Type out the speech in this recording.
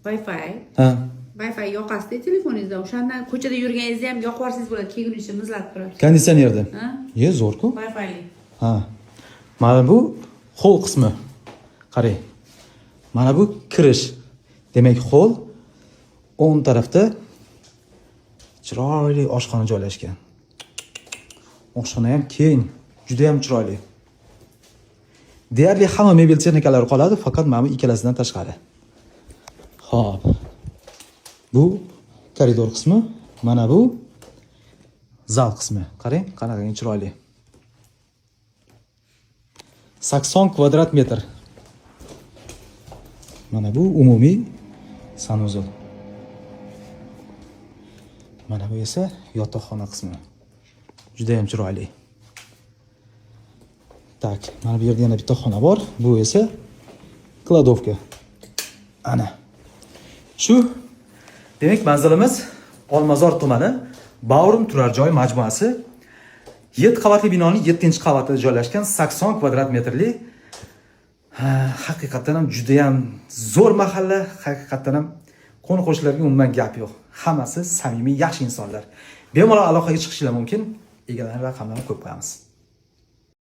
Wi-Fi. Ha. Wi-Fi yoqasida telefoningizda. O'shandan ko'chada yurganingizda ham yoqib yuborsangiz bo'ladi, kelgunicha muzlatib turadi. Konditsionerda. Ha? Zo'r-ku. Wi-Fi. Ha. Mana bu hol qismi. Qarang. Mana bu kirish. Demak, hol o'ng tarafda chiroyli oshxona joylashgan. Oshxona ham keng, juda ham chiroyli. Deyarli hamma mebel texnikalari qoladi, faqat mana bu ikkalasidan tashqari. Xo'p. Bu koridor qismi, mana bu zal qismi. Qarang, qanaqa chiroyli. 80 kvadrat metr. Mana bu umumiy sanuzul. Mana bu esa yotoqxona qismi. Juda ham chiroyli. Tak, mana bu yerda yana bitta xona bor. Bu esa kladovka. Ana. Shu. Demak, manzilimiz Olmazor tumani Bavrum turar joy majmuasi 7 qavatli binoning 7-qavatida joylashgan 80 kvadrat metrli haqiqatan ham juda ham zo'r mahalla, haqiqatan ham qo'ni-qo'shnilarga umuman gap yo'q. Hammasi samimiy, yaxshi insonlar. Bemalol aloqaga chiqishlar mumkin. Egalarning raqamlarini ko'p qo'yamiz.